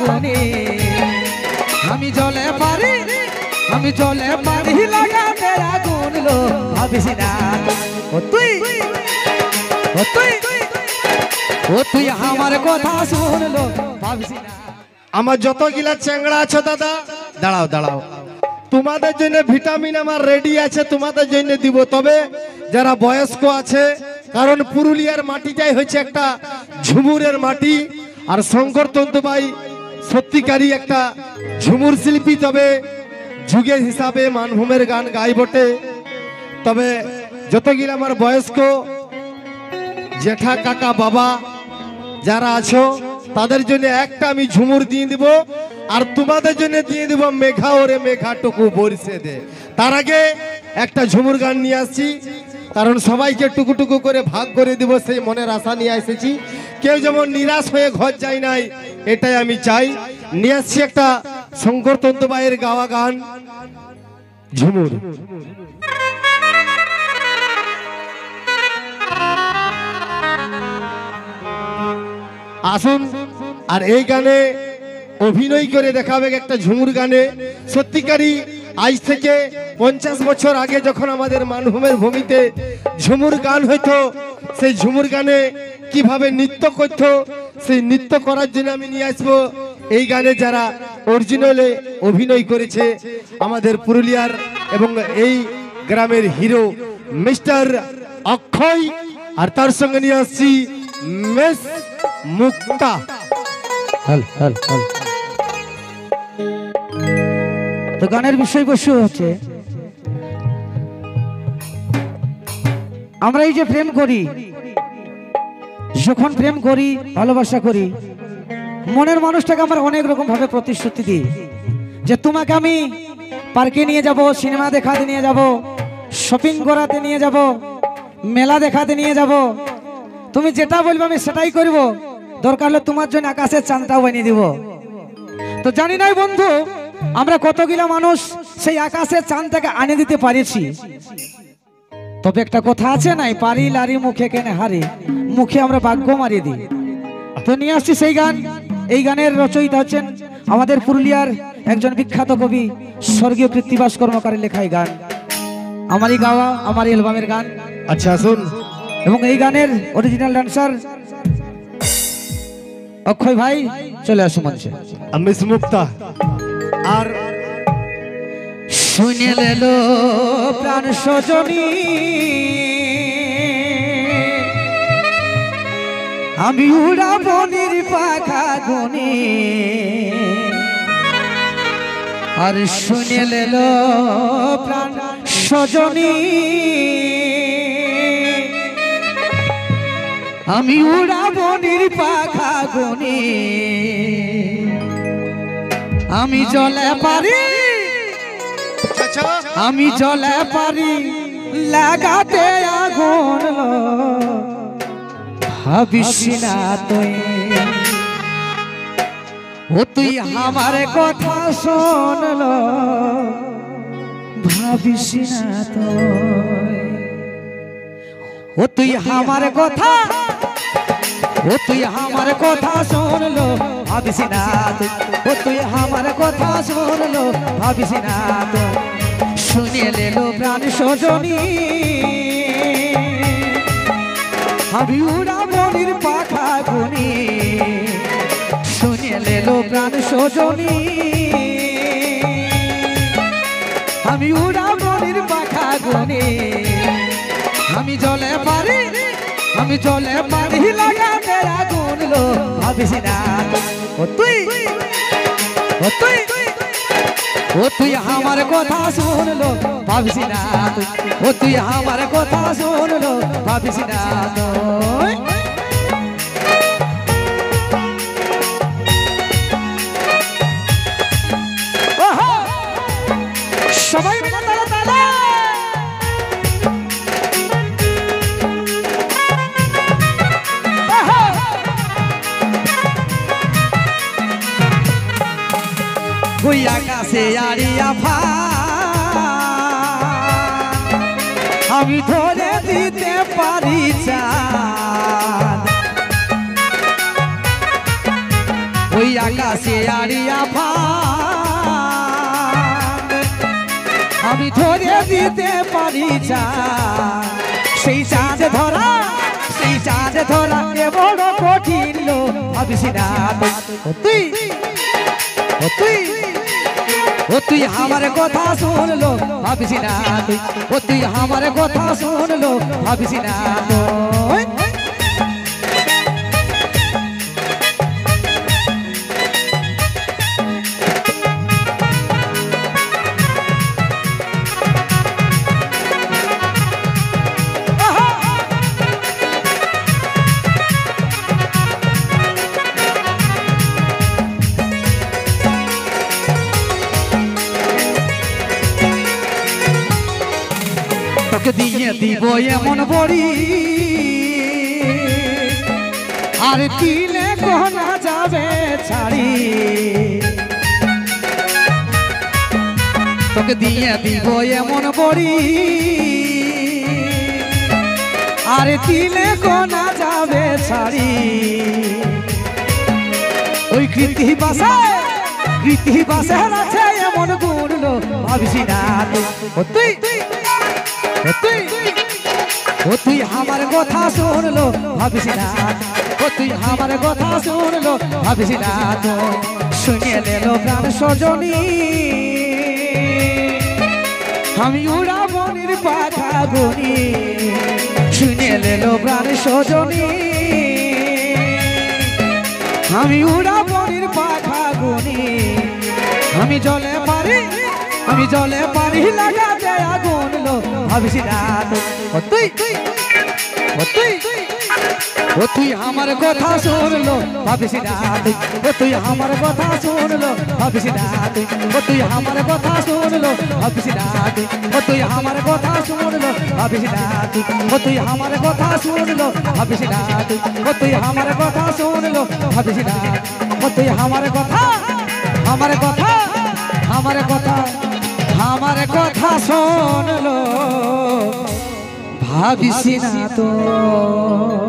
আগুনে আমি জলে পারি লাগাতে আগুন লো ভাবিস না ও তুই আমার কথা শুনলো ভাবিস না। আমার যত গিলা চ্যাংড়া আছো দাদা দাঁড়াও দাঁড়াও, তোমাদের জন্য ভিটামিন আমার রেডি আছে, তোমাদের জন্য দিব। তবে যারা বয়স্ক আছে, কারণ পুরুলিয়ার মাটিটাই হচ্ছে একটা ঝুমুরের মাটি, আর শঙ্কর তন্তুবাই সত্যিকারী একটা ঝুমুর শিল্পী। তবে যুগের হিসাবে মানভূমের গান গাই বটে। তবে যতগুলো আমার বয়স্ক জেঠা কাকা বাবা যারা আছো তাদের জন্য একটা আমি ঝুমুর দিয়ে দিব, আর তোমাদের জন্য দিয়ে দিব মেঘা ওরে মেঘাটুকু বর্ষে দে। তার আগে একটা ঝুমুর গান নিয়ে আসছি, কারণ সবাইকে টুকুটুকু করে ভাগ করে দিব, সেই মনের আশা নিয়ে এসেছি। কেউ যেমন নিরাশ হয়ে ঘর যায় নাই, এটাই আমি চাই। নিয়ে আসছি একটা শঙ্কর তন্তুবাইয়ের গাওয়া গান ঝুমুর। আসুন, আর এই গানে অভিনয় করে দেখাবে একটা ঝুমুর গানে। সত্যিকারী আজ থেকে 50 বছর আগে যখন আমাদের মানভূমের ভূমিতে ঝুমুর গান হইতো, সেই ঝুমুর গানে কিভাবে নৃত্য করত, সেই নৃত্য করার জন্য আমি নিয়ে আসবো এই গানে যারা অরিজিনালে অভিনয় করেছে, আমাদের পুরুলিয়ার এবং এই গ্রামের হিরো মিস্টার অক্ষয়, আর তার সঙ্গে নিয়ে আসছি মিস মুক্তা। তো গানের বিষয়বস্তু হচ্ছে, আমরা এই যে প্রেম করি, যখন প্রেম করি ভালোবাসা করি, মনের মানুষটাকে আমরা অনেক রকম ভাবে প্রতিশ্রুতি দিই যে তোমাকে আমি পার্কে নিয়ে যাব, সিনেমা দেখাতে নিয়ে যাব, শপিং করাতে নিয়ে যাব, মেলা দেখাতে নিয়ে যাব, তুমি যেটা বলবে আমি সেটাই করব, দরকার হলে তোমার জন্য আকাশের চাঁদটাও বানিয়ে দিব। তো জানি নাই বন্ধু, আমরা কতগুলা মানুষ সেই আকাশের চাঁদটাকে আনে দিতে পারিছি। তবে একটা কথা আছে নাই, পারি লারি মুখে কেনে হারি, মুখে আমরা ভাগ্য মারিয়ে দিই। তো নিয়ে আসছি সেই গান। এই গানের রচয়িতা হচ্ছেন আমাদের পুরুলিয়ার একজন বিখ্যাত কবি স্বর্গীয় কৃত্তিবাস কর্মকারের লেখা এই গান, আমারই গাওয়া, আমার অ্যালবামের গান। আচ্ছা আসুন, এবং এই গানের অরিজিনাল ডান্সার অক্ষয় ভাই চলে আসুন মঞ্চে। মিস মুক্তা। আর শুনে লেলো প্রাণ সজনী, আমি উড়াবো নির্পাখা গুনে, আর শুনে লেলো প্রাণ সজনী, আমি উড়াবো নির্পাখা গুনে, আমি জলে পারি, আমি জলে পারি লাগাতে আগুন লো ভাবিস না তুই, ও তুই আমার কথা শোনলো ভাবিস না তুই, ও তুই আমার কথা, ও তুই আমার কথা শুনলো ভাবিস না তুই, ও তুই আমার কথা শুনলো ভাবিস না তুই, শুনে লেলো প্রাণ সজনী, আমি উড়াবো নির্পাখা গুনে, শুনে লেলো প্রাণ সজনী, আমি উড়াবো নির্পাখা গুনে, আমি জলে পারি, আমি জলে পারি লাগাতে আগুন লো ভাবিস না, ও তুই, ও তুই, ও তুই আমার কথা শুনলো ভাবিস না তুই, ও তুই আমার কথা শুনলো ভাবিস না তুই। সবাই মিলে তালা তালা ওই আকাশে আড়িয়া ফা আমি ধরে দিতে পারি চাঁদ, ওই আকাশে আড়িয়া ফাঁক আমি ধরে দিতে পারি চাঁদ সেই চাঁদ ধরা বড় কঠিন লো ভাবিস না তুই আমার কথা শুনলো ভাবিস না তুই আমার কথা শুনলো ভাবিস না দিয়ে দিব এমন বড়ি আর দিলে কোনা যাবে ছাড়ি তোকে দিয়ে দিব এমন বড়ি আর দিলে কোনা যাবে ছাড়ি ওই কৃতি বাসে আছে এমন গুণ লো ভাবিস না তুই আমার কথা শুনলো ভাবিস না তুই আমার কথা শুনলো ভাবিস না তো শুনিয়ে নিল প্রাণ সজনী আমি উড়া মনির পাখা গুনি শুনিয়ে নিল প্রাণ সজনী আমি উড়া মনির পাখা গুনি আমি জলে পারি লাগাতে আগুন লো ভাবিস না তুই আমার কথা শুনলো ভাবিস না তুই আমার কথা শুনলো ভাবিস না তুই আমার কথা শুনলো ভাবিস না তুই আমার কথা শুনলো ভাবিস না তুই আমার কথা শুনলো ভাবিস না তুই আমার কথা শুনলো ভাবিস না তুই আমার কথা শুনলো ভাবিস না তো।